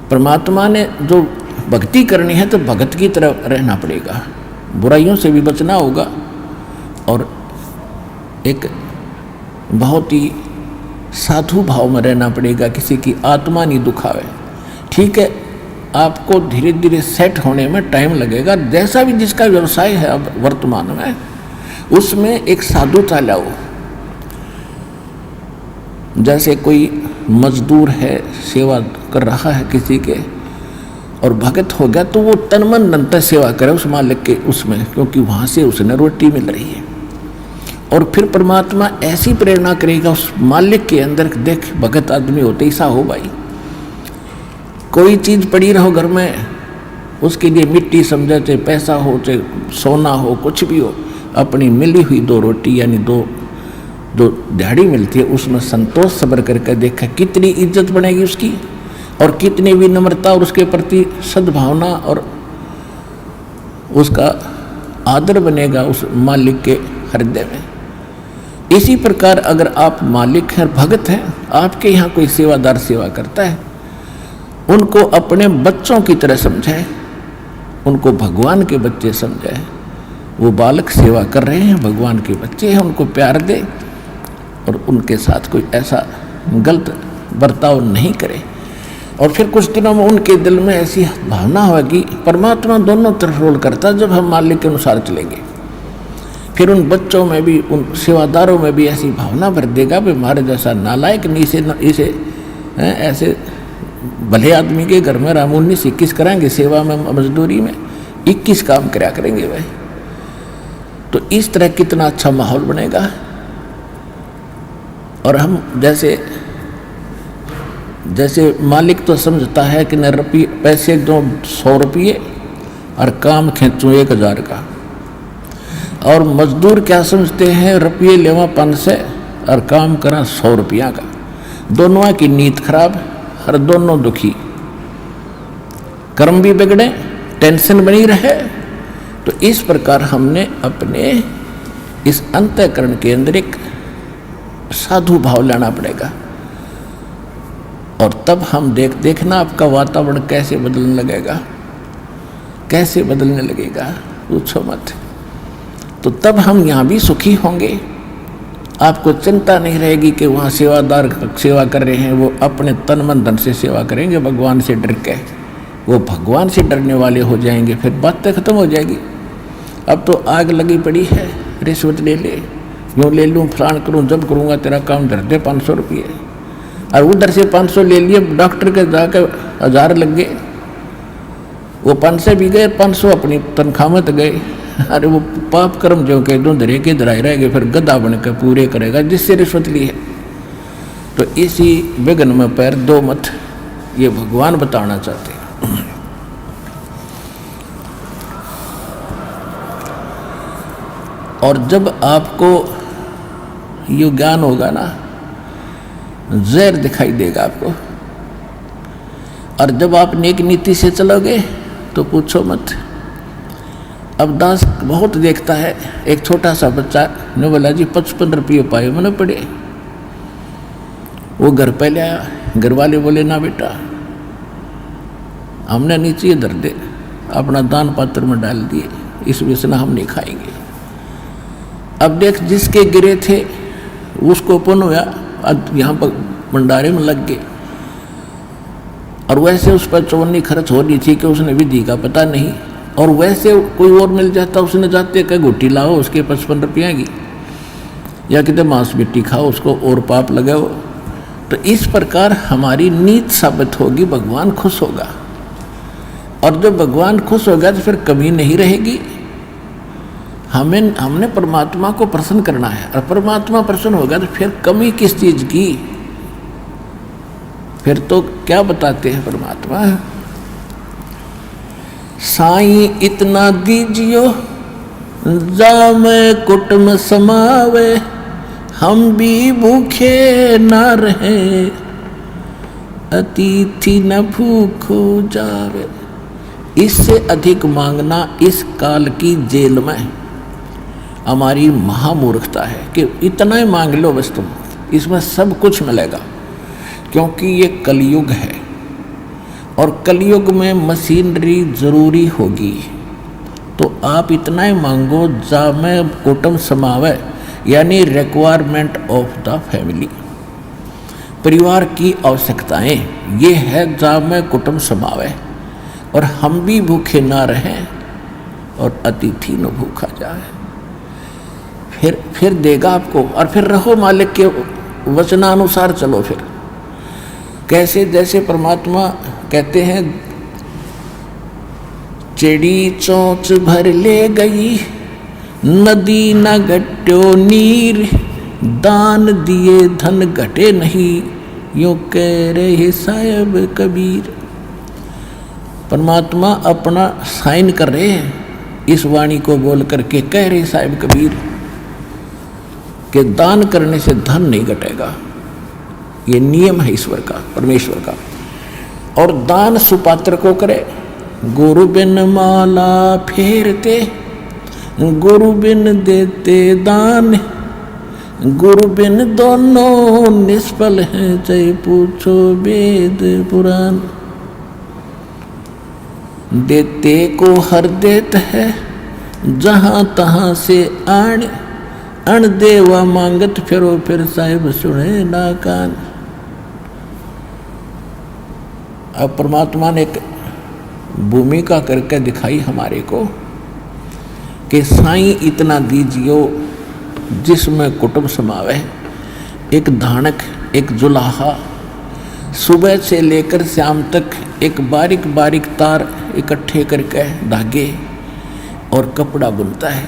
परमात्मा ने जो भक्ति करनी है तो भगत की तरह रहना पड़ेगा, बुराइयों से भी बचना होगा और एक बहुत ही साधु भाव में रहना पड़ेगा, किसी की आत्मा नहीं दुखावे। ठीक है, आपको धीरे धीरे सेट होने में टाइम लगेगा, जैसा भी जिसका व्यवसाय है अब वर्तमान में उसमें एक साधुता लाओ। जैसे कोई मजदूर है, सेवा कर रहा है किसी के और भगत हो गया तो वो तन मन धन से सेवा करे उस मालिक के उसमें, क्योंकि वहाँ से उसने रोटी मिल रही है। और फिर परमात्मा ऐसी प्रेरणा करेगा उस मालिक के अंदर, देख भगत आदमी होते ऐसा हो भाई, कोई चीज़ पड़ी रहो घर में उसके लिए मिट्टी समझे, चाहे पैसा हो चाहे सोना हो कुछ भी हो, अपनी मिली हुई 2 रोटी यानी 2 जो दिहाड़ी मिलती है उसमें संतोष सब्र करके देखा कितनी इज्जत बनेगी उसकी और कितनी विनम्रता और उसके प्रति सद्भावना और उसका आदर बनेगा उस मालिक के हृदय में। इसी प्रकार अगर आप मालिक हैं, भगत हैं, आपके यहाँ कोई सेवादार सेवा करता है, उनको अपने बच्चों की तरह समझाए, उनको भगवान के बच्चे समझाए। वो बालक सेवा कर रहे हैं, भगवान के बच्चे हैं, उनको प्यार दे और उनके साथ कोई ऐसा गलत बर्ताव नहीं करे। और फिर कुछ दिनों में उनके दिल में ऐसी भावना होगी, परमात्मा दोनों तरफ रोल करता है, जब हम मालिक के अनुसार चलेंगे फिर उन बच्चों में भी, उन सेवादारों में भी ऐसी भावना भर देगा भी हमारे जैसा नालायक नहीं, इसे ऐसे भले आदमी के घर में रामून 21 कराएंगे, सेवा में मजदूरी में 21 काम कराया करेंगे भाई। तो इस तरह कितना अच्छा माहौल बनेगा। और हम जैसे मालिक तो समझता है कि न रुपये पैसे दो 100 रुपये और काम खींचूँ 1000 का, और मजदूर क्या समझते हैं, रुपये लेवा 500 और काम करा 100 रुपया का। दोनों की नीयत खराब और दोनों दुखी, कर्म भी बिगड़े, टेंशन बनी रहे। तो इस प्रकार हमने अपने इस अंतःकरण के अंदर एक साधु भाव लाना पड़ेगा और तब हम देखना आपका वातावरण कैसे बदलने लगेगा, कैसे बदलने लगेगा, पूछो मत। तो तब हम यहाँ भी सुखी होंगे, आपको चिंता नहीं रहेगी कि वहाँ सेवादार सेवा कर रहे हैं, वो अपने तन मन धन से सेवा करेंगे, भगवान से डर के वो भगवान से डरने वाले हो जाएंगे, फिर बातें खत्म हो जाएगी। अब तो आग लगी पड़ी है, रिश्वत ले ले, यूँ ले लूँ, फलान करूँ, जब करूँगा तेरा काम धर दे 500 रुपये, और उधर से 500 ले लिए, डॉक्टर के जाकर 1000 लग गए, वो 500 भी गए, 500 अपनी तनख्वाह में तो गए। अरे वो पाप कर्म जो कह दो धरे के धराए रहेंगे, फिर गधा बन के पूरे करेगा जिससे रिश्वत ली है। तो इसी विघ्न में पैर दो मत, ये भगवान बताना चाहते हैं। और जब आपको ये ज्ञान होगा ना, जहर दिखाई देगा आपको, और जब आप नेक नीति से चलोगे तो पूछो मत। अब दास बहुत देखता है, एक छोटा सा बच्चा ने बोला जी 55 रुपये पाए मैंने पड़े, वो घर पे ले आया, घर वाले बोले ना बेटा हमने नीचे धर दे, अपना दान पात्र में डाल दिए, इस वजह हम नहीं खाएंगे। अब देख जिसके गिरे थे उसको पुण्य हुआ, यहाँ पर भंडारे में लग गए, और वैसे उस पर चौनी खर्च हो रही थी कि उसने विधि का पता नहीं, और वैसे कोई और मिल जाता उसने जाते कह घुट्टी लाओ उसके 55 रुपये की, या कितने मांस मिट्टी खाओ उसको और पाप लगाओ। तो इस प्रकार हमारी नीत साबित होगी, भगवान खुश होगा, और जब भगवान खुश होगा तो फिर कमी नहीं रहेगी। हमने परमात्मा को प्रसन्न करना है, और परमात्मा प्रसन्न होगा तो फिर कमी किस चीज की, फिर तो क्या बताते हैं परमात्मा, साईं इतना दीजियो जामे कुटुम समावे, हम भी भूखे न रहे अतिथि न भूखो जावे। इससे अधिक मांगना इस काल की जेल में हमारी महामूर्खता है कि इतना ही मांग लो बस तुम, इसमें सब कुछ मिलेगा, क्योंकि ये कलयुग है और कलयुग में मशीनरी जरूरी होगी, तो आप इतना ही मांगो जा में कुटुंब समावे, यानी रिक्वायरमेंट ऑफ द फैमिली, परिवार की आवश्यकताएं ये है जा में कुटुंब समावे, और हम भी भूखे ना रहें और अतिथि न भूखा जाए। फिर देगा आपको, और फिर रहो मालिक के वचनानुसार चलो। फिर कैसे, जैसे परमात्मा कहते हैं, चिड़ी चोंच भर ले गई नदी न घट्यो नीर, दान दिए धन घटे नहीं, यूं कह रहे साहिब कबीर। परमात्मा अपना साइन कर रहे हैं इस वाणी को बोल करके, कह रहे साहिब कबीर कि दान करने से धन नहीं घटेगा, ये नियम है ईश्वर का, परमेश्वर का। और दान सुपात्र को करे, गुरु बिन माला फेरते, गुरु बिन देते दान, गुरु बिन दोनों निष्फल हैं, चाहे पूछो वेद पुराण। देते को हर देत है, जहां तहां से आण, अण देवा मांगत फिरो, फिर साहिब सुने ना कान। अब परमात्मा ने एक भूमिका करके दिखाई हमारे को कि साईं इतना दीजियो जिसमें कुटुंब समावे। एक धानक, एक जुलाहा, सुबह से लेकर शाम तक एक बारीक बारीक तार इकट्ठे करके धागे और कपड़ा बुनता है।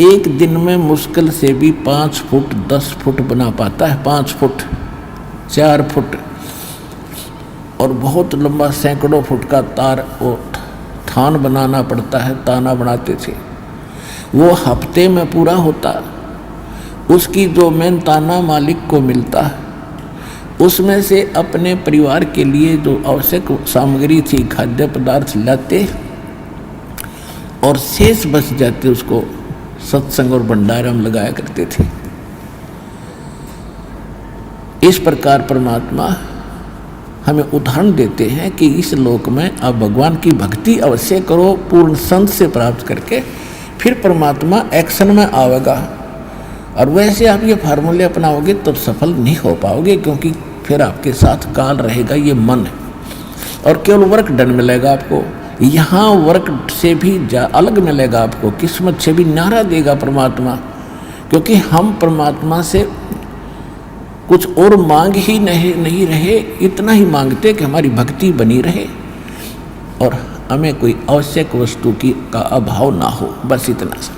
एक दिन में मुश्किल से भी 5 फुट 10 फुट बना पाता है, 5 फुट 4 फुट, और बहुत लंबा सैकड़ों फुट का तार वो थान बनाना पड़ता है, ताना बनाते थे। वो हफ्ते में पूरा होता। उसकी जो मेहनताना मालिक को मिलता, उसमें से अपने परिवार के लिए जो आवश्यक सामग्री थी, खाद्य पदार्थ लाते, और शेष बच जाते उसको सत्संग और भंडारा में लगाया करते थे। इस प्रकार परमात्मा हमें उदाहरण देते हैं कि इस लोक में आप भगवान की भक्ति अवश्य करो, पूर्ण संत से प्राप्त करके, फिर परमात्मा एक्शन में आवेगा। और वैसे आप ये फार्मूले अपनाओगे तो सफल नहीं हो पाओगे, क्योंकि फिर आपके साथ काल रहेगा, ये मन है, और केवल वर्क डन मिलेगा आपको। यहाँ वर्क से भी अलग मिलेगा आपको, किस्मत से भी न्यारा देगा परमात्मा, क्योंकि हम परमात्मा से कुछ और मांग ही नहीं रहे, इतना ही मांगते कि हमारी भक्ति बनी रहे और हमें कोई आवश्यक वस्तु का अभाव ना हो, बस इतना सा।